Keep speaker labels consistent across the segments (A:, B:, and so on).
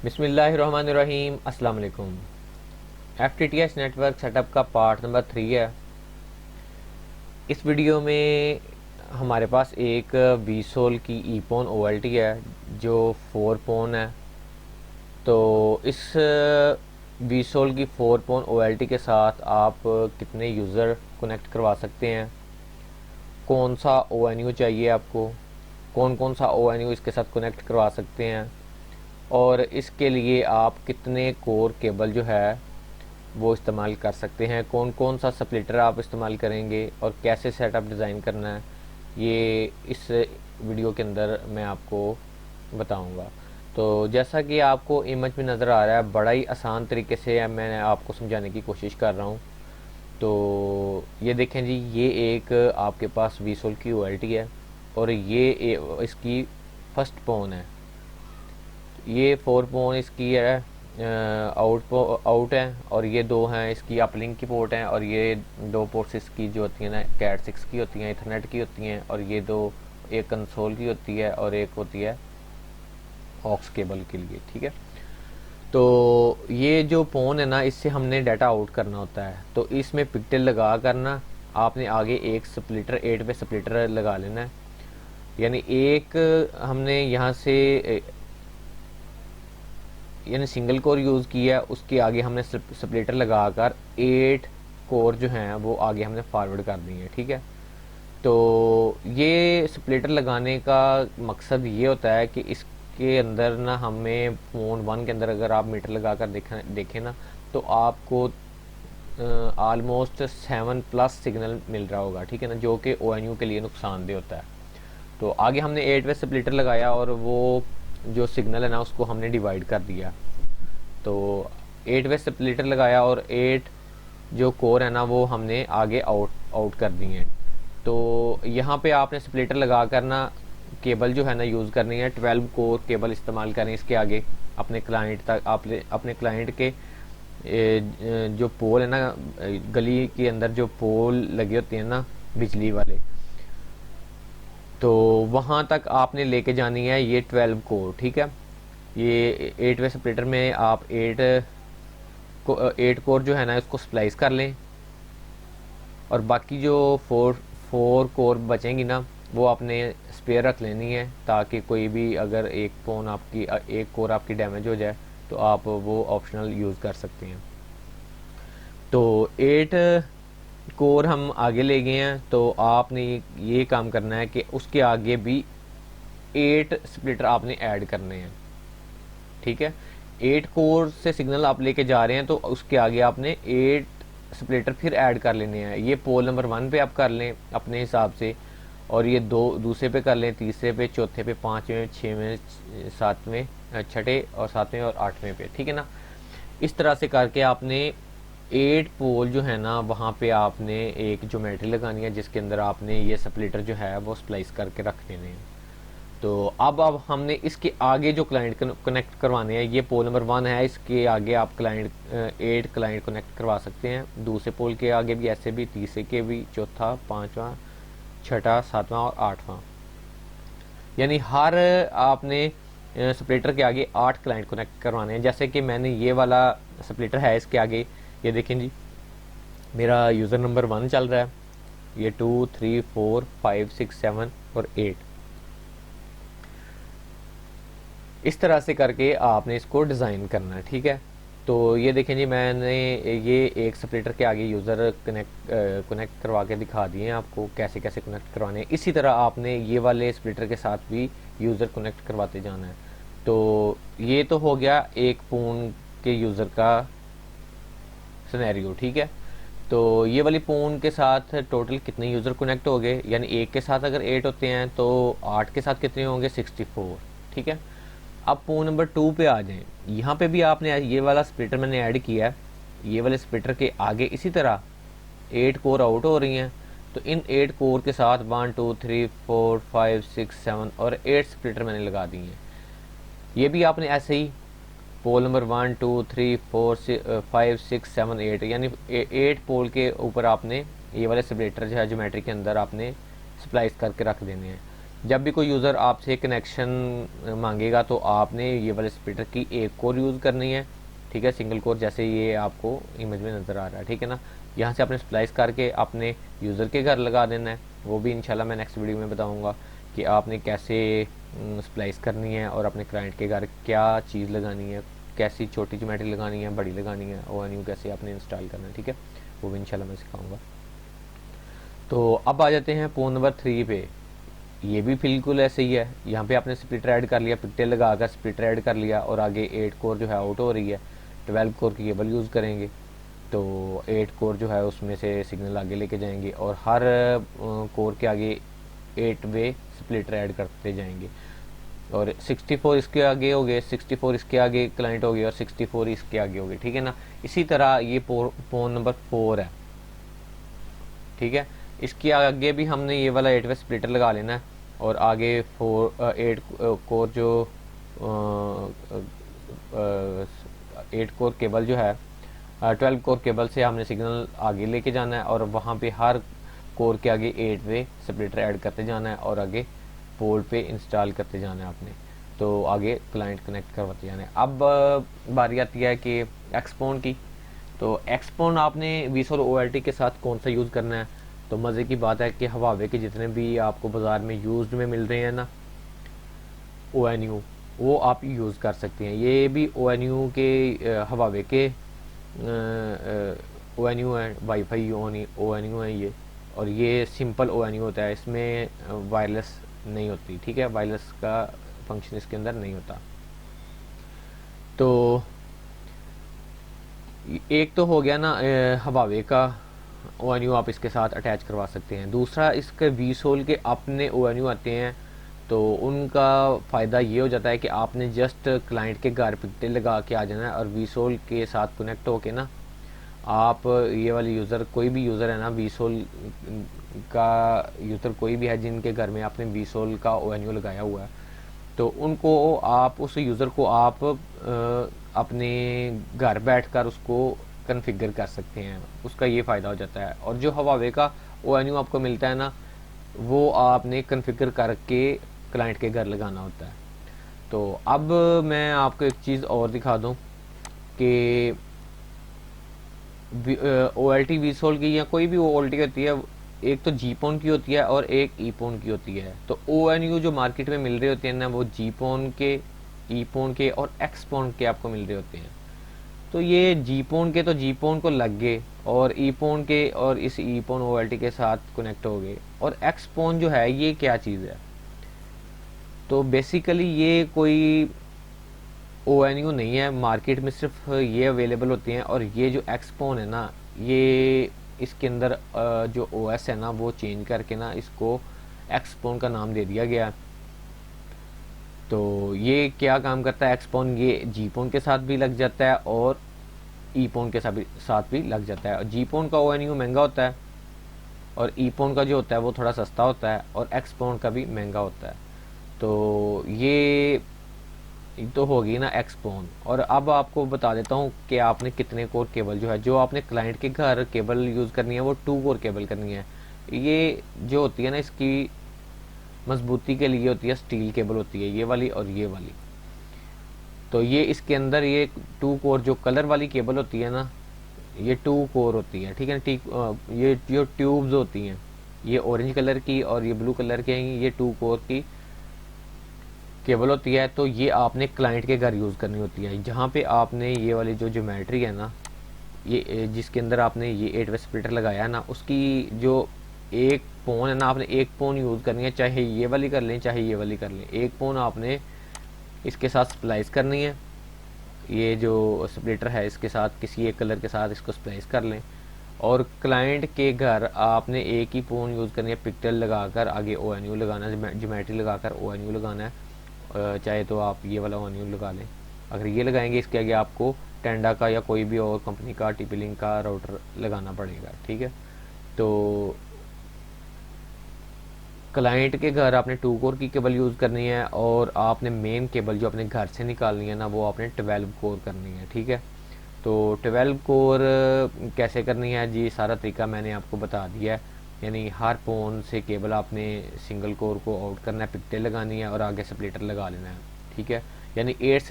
A: बिस्मिल्लाहिर्रहमानिर्रहीम। अस्सलाम वालेकुम। FTTH नेटवर्क सेटअप का पार्ट नंबर 3 है। इस वीडियो में हमारे पास एक वीसोल की ईपोन OLT है जो 4 पोन है। तो इस वीसोल की 4 पोन OLT के साथ आप कितने यूज़र कनेक्ट करवा सकते हैं, कौन सा ONU चाहिए आपको, कौन कौन सा ONU इसके साथ कनेक्ट करवा सकते हैं, और इसके लिए आप कितने कोर केबल जो है वो इस्तेमाल कर सकते हैं, कौन कौन सा स्प्लिटर आप इस्तेमाल करेंगे और कैसे सेटअप डिज़ाइन करना है, ये इस वीडियो के अंदर मैं आपको बताऊंगा। तो जैसा कि आपको इमेज में नज़र आ रहा है, बड़ा ही आसान तरीके से मैं आपको समझाने की कोशिश कर रहा हूँ। तो ये देखें जी, ये एक आपके पास वीसोल की OLT है और ये इसकी फर्स्ट पोन है। ये 4 पोन इसकी है, आउट है, और ये दो हैं इसकी अपलिंक की पोर्ट हैं, और ये दो पोर्ट्स इसकी जो होती हैं ना कैट 6 की होती हैं, इथरनेट की होती हैं, और ये दो एक कंसोल की होती है और एक होती है ऑक्स केबल के लिए। ठीक है, तो ये जो पोन है ना, इससे हमने डाटा आउट करना होता है। तो इसमें पिक्टल लगा करना आपने आगे एक स्प्लिटर 8 पे स्प्लिटर लगा लेना है। यानी एक हमने यहाँ से यानी सिंगल कोर यूज़ किया, उसके आगे हमने स्प्लिटर लगाकर 8 कोर जो हैं वो आगे हमने फॉरवर्ड कर दिए हैं। ठीक है, तो ये स्प्लिटर लगाने का मकसद ये होता है कि इसके अंदर ना हमें फ़ोन 1 के अंदर अगर आप मीटर लगा कर देखें ना, तो आपको ऑलमोस्ट 7+ सिग्नल मिल रहा होगा। ठीक है ना, जो कि ONU के लिए नुकसानदेह होता है। तो आगे हमने 8 वे स्प्लिटर लगाया और वो जो सिग्नल है ना उसको हमने डिवाइड कर दिया। तो 8 वे स्प्लिटर लगाया और 8 जो कोर है ना वो हमने आगे आउट कर दिए हैं। तो यहाँ पे आपने स्प्लिटर लगा कर ना केबल जो है ना यूज़ करनी है, 12 कोर केबल इस्तेमाल करें इसके आगे अपने क्लाइंट तक। आप अपने क्लाइंट के जो पोल है ना, गली के अंदर जो पोल लगे होते हैं ना बिजली वाले, तो वहाँ तक आपने लेके जानी है ये 12 कोर। ठीक है, ये 8 वे स्प्लिटर में आप 8 कोर जो है ना उसको स्प्लाइस कर लें, और बाकी जो 4 कोर बचेंगी ना वो आपने स्पेयर रख लेनी है, ताकि कोई भी अगर एक कोर आपकी डैमेज हो जाए तो आप वो ऑप्शनल यूज़ कर सकते हैं। तो 8 कोर हम आगे ले गए हैं, तो आपने ये काम करना है कि उसके आगे भी 8 स्प्लिटर आपने ऐड करने हैं। ठीक है, 8 कोर से सिग्नल आप लेके जा रहे हैं तो उसके आगे आपने 8 स्प्लिटर फिर ऐड कर लेने हैं। ये पोल नंबर 1 पे आप कर लें अपने हिसाब से, और ये दो दूसरे पे कर लें, तीसरे पे, चौथे पे, पाँचवें, छठवें, सातवें, छठे और सातवें और आठवें पे। ठीक है ना, इस तरह से करके आपने 8 पोल जो है ना वहाँ पे आपने एक ज्योमेट्री लगानी है जिसके अंदर आपने ये स्प्लिटर जो है वो स्प्लाइस करके रख देने हैं। तो अब हमने इसके आगे जो क्लाइंट कनेक्ट करवाने हैं, ये पोल नंबर 1 है, इसके आगे आप 8 क्लाइंट कनेक्ट करवा सकते हैं। दूसरे पोल के आगे भी ऐसे भी, तीसरे के भी, चौथा, पाँचवा, छठा, सातवां और आठवां। यानी हर आपने स्प्लिटर के आगे 8 क्लाइंट कनेक्ट करवाने हैं। जैसे कि मैंने ये वाला स्प्लिटर है, इसके आगे ये देखें जी, मेरा यूज़र नंबर 1 चल रहा है, ये 2, 3, 4, 5, 6, 7 और 8। इस तरह से करके आपने इसको डिज़ाइन करना है। ठीक है, तो ये देखें जी, मैंने ये एक स्प्लिटर के आगे यूज़र कनेक्ट करवा के दिखा दिए हैं आपको कैसे कैसे कनेक्ट करवाने हैं। इसी तरह आपने ये वाले स्प्लिटर के साथ भी यूज़र कनेक्ट करवाते जाना है। तो ये तो हो गया एक पूर्ण के यूज़र का सिनेरियो। ठीक है, तो ये वाली पूर्ण के साथ टोटल कितने यूज़र कनेक्ट हो गए, यानी एक के साथ अगर 8 होते हैं तो 8 के साथ कितने होंगे, 64। ठीक है, अब पोल नंबर 2 पे आ जाएं। यहाँ पे भी आपने ये वाला स्प्लिटर मैंने ऐड किया है, ये वाले स्प्लिटर के आगे इसी तरह 8 कोर आउट हो रही हैं। तो इन 8 कोर के साथ 1, 2, 3, 4, 5, 6, 7 और 8 स्प्लिटर मैंने लगा दी हैं। ये भी आपने ऐसे ही पोल नंबर 1, 2, 3, 4, 5, 6, 7, 8 यानी 8 पोल के ऊपर आपने ये वाले स्प्लिटर जो है ज्योमेट्री के अंदर आपने स्प्लाइस करके रख देने हैं। जब भी कोई यूज़र आपसे कनेक्शन मांगेगा तो आपने ये वाले स्प्लिटर की एक कोर यूज़ करनी है, ठीक है, सिंगल कोर, जैसे ये आपको इमेज में नज़र आ रहा है, ठीक है ना। यहाँ से आपने स्प्लाइस करके अपने यूज़र के घर लगा देना है। वो भी इंशाल्लाह मैं नेक्स्ट वीडियो में बताऊँगा कि आपने कैसे स्प्लाइस करनी है और अपने क्लाइंट के घर क्या चीज़ लगानी है, कैसी छोटी ज्योमेट्री लगानी है, बड़ी लगानी है, ONU कैसे आपने इंस्टॉल करना है, ठीक है, वो भी इंशाल्लाह मैं सिखाऊंगा। तो अब आ जाते हैं पोन नंबर 3 पे। ये भी बिल्कुल ऐसे ही है। यहाँ पे आपने स्प्लिटर ऐड कर लिया, पिक्टेल लगाकर स्प्लिटर ऐड कर लिया और आगे 8 कोर जो है आउट हो रही है, 12 कोर की केबल यूज़ करेंगे। तो 8 कोर जो है उसमें से सिग्नल आगे लेके जाएंगे और हर कोर के आगे 8 वे स्प्लिटर ऐड करते जाएंगे और 64 इसके आगे हो गए, 64 इसके आगे क्लाइंट हो गए और 64 इसके आगे हो गए, ठीक है ना। इसी तरह ये पोन नंबर 4 है, ठीक है। इसके आगे भी हमने ये वाला 8 वे स्प्लिटर लगा लेना है और आगे 8 कोर जो 8 कोर केबल जो है 12 कोर केबल से हमने सिग्नल आगे लेके जाना है और वहाँ पे हर कोर के आगे 8 वे स्प्लिटर ऐड करते जाना है और आगे पोर्ट पे इंस्टॉल करते जाना है आपने। तो आगे क्लाइंट कनेक्ट करवाते जाना है। अब बारी आती है कि एक्सपोन की। तो एक्सपोन आपने वीसोल OLT के साथ कौन सा यूज़ करना है। तो मज़े की बात है कि हवावे के जितने भी आपको बाज़ार में यूज्ड में मिल रहे हैं ना ONU, वो आप यूज़ कर सकते हैं। ये भी ONU के हवावे के ONU है, वाईफाई ONU है ये, और ये सिंपल ONU होता है, इसमें वायरलेस नहीं होती, ठीक है, वायरलेस का फंक्शन इसके अंदर नहीं होता। तो एक तो हो गया ना हवावे का ONU आप इसके साथ अटैच करवा सकते हैं। दूसरा इसके वीसोल के अपने ONU आते हैं, तो उनका फ़ायदा ये हो जाता है कि आपने जस्ट क्लाइंट के घर पिक्टेल लगा के आ जाना है और वीसोल के साथ कनेक्ट होके ना आप ये वाले यूज़र, कोई भी यूज़र है ना वीसोल का यूज़र कोई भी है जिनके घर में आपने वीसोल का ONU लगाया हुआ है, तो उनको आप उस यूज़र को आप अपने घर बैठकर उसको कन्फिगर कर सकते हैं। उसका ये फ़ायदा हो जाता है। और जो हवावे का ONU आपको मिलता है ना, वो आपने कन्फिगर करके क्लाइंट के घर लगाना होता है। तो अब मैं आपको एक चीज़ और दिखा दूं कि OLT वीसोल की या कोई भी OLT होती है, एक तो जीपोन की होती है और एक ईपोन की होती है। तो ONU जो मार्केट में मिल रहे होते हैं ना, वो जीपोन के, ईपोन के और एक्सपोन के आपको मिल रहे होते हैं। तो ये जीपोन के तो जीपोन को लग गए और ईपोन के और इस ईपोन OLT के साथ कनेक्ट हो गए। और एक्सपोन जो है ये क्या चीज़ है, तो बेसिकली ये कोई ONU नहीं है, मार्केट में सिर्फ ये अवेलेबल होती हैं। और ये जो एक्सपोन है ना, ये इसके अंदर जो OS है ना वो चेंज करके ना इसको एक्सपोन का नाम दे दिया गया। तो ये क्या काम करता है एक्सपोन, ये जीपोन के साथ भी लग जाता है और ईपोन के साथ भी लग जाता है। जीपोन का ONU महंगा होता है और ईपोन का जो होता है वो थोड़ा सस्ता होता है और एक्सपोन का भी महंगा होता है। तो ये तो होगी ना एक्सपोन। और अब आपको बता देता हूँ कि आपने कितने कोर केबल जो है, जो आपने क्लाइंट के घर केबल यूज़ करनी है वो 2 कोर केबल करनी है। ये जो होती है ना, इसकी मजबूती के लिए होती है, स्टील केबल होती है ये वाली और ये वाली। तो ये इसके अंदर ये 2 कोर जो कलर वाली केबल होती है ना, ये 2 कोर होती है, ठीक है ना। ये जो ट्यूब्स होती हैं, ये ऑरेंज कलर की और ये ब्लू कलर के हैं, ये 2 कोर की केबल होती है। तो ये आपने क्लाइंट के घर यूज़ करनी होती है, जहाँ पे आपने ये वाली जो ज्योमेट्री है ना, ये जिसके अंदर आपने ये 8 वे स्प्लिटर लगाया है ना, उसकी जो एक पोन है ना, आपने एक पोन यूज़ करनी है, चाहे ये वाली कर लें चाहे ये वाली कर लें। एक पोन आपने इसके साथ स्प्लाइस करनी है, ये जो स्प्लिटर है इसके साथ किसी एक कलर के साथ इसको स्प्लाइस कर लें। और क्लाइंट के घर आपने एक ही पोन यूज़ करनी है, पिक्टल लगाकर आगे ONU लगाना है, ज्योमेट्री लगाकर ONU लगाना है। चाहे तो आप ये वाला ONU लगा लें। अगर ये लगाएंगे इसके आगे आपको टेंडा का या कोई भी और कंपनी का TP-Link का राउटर लगाना पड़ेगा, ठीक है। तो क्लाइंट के घर आपने 2 कोर की केबल यूज़ करनी है और आपने मेन केबल जो अपने घर से निकालनी है ना, वो आपने 12 कोर करनी है, ठीक है। तो 12 कोर कैसे करनी है जी, सारा तरीका मैंने आपको बता दिया है। यानी हर पोन से केबल आपने सिंगल कोर को आउट करना है, पिकटेल लगानी है और आगे स्प्लिटर लगा लेना है। ठीक है, यानी 8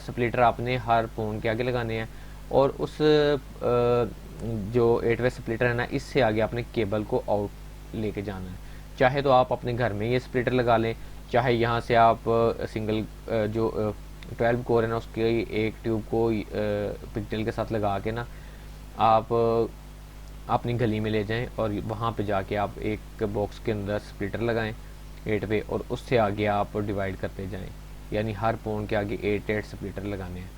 A: स्प्लिटर आपने हर पोन के आगे लगाने हैं और उस जो 8वे स्प्लिटर है ना, इससे आगे आपने केबल को आउट लेके जाना है। चाहे तो आप अपने घर में ये स्प्लिटर लगा लें, चाहे यहाँ से आप सिंगल जो 12 कोर है ना उसके एक ट्यूब को पिकटेल के साथ लगा के ना आप अपनी गली में ले जाएं और वहाँ पे जाके आप एक बॉक्स के अंदर स्प्लिटर लगाएं 8 पे और उससे आगे आप डिवाइड करते जाएं, यानी हर पोन के आगे 8 स्प्लिटर लगाने हैं।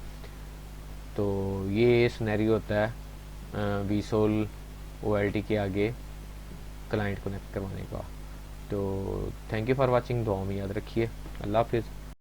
A: तो ये सिनेरियो होता है वीसोल OLT के आगे क्लाइंट कनेक्ट करवाने का। तो थैंक यू फॉर वाचिंग, दुआ में याद रखिए। अल्लाह हाफिज़।